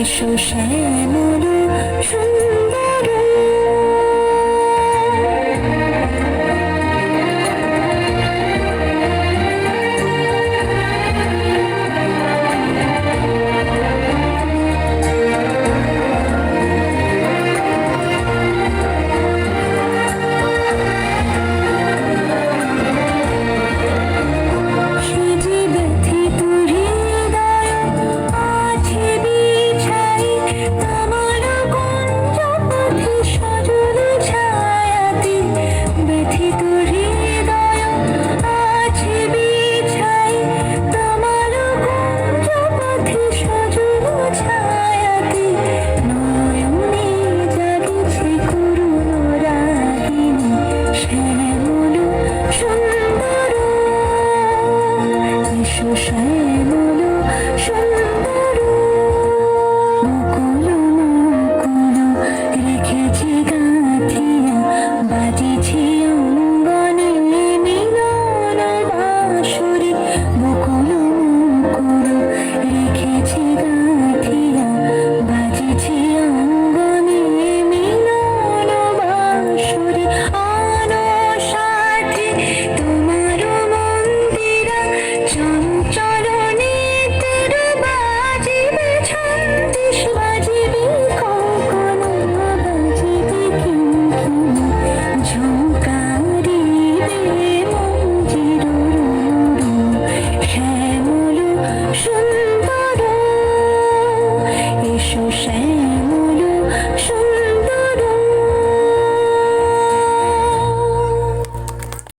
এসো শ্যামল সুন্দর শ্যামল সুন্দর মুকুল মুকুল রেখেছি গাঁথিয়া বাজিছি অঙ্গনে মিলন বাঁশরি মুকুল মুকুল রেখেছি গাঁথিয়া বাজিছি অঙ্গনে মিলন বাঁশরি অনসাথে তোমার মন্দিরা চঞ্চলনে তোর বাজিবে ছন্দিস বাজিবে কখনো বাজিবে কিঙ্কিণী ঝঙ্কারিবে মঞ্জির শ্যামল সুন্দর এসো শ্যামল সুন্দর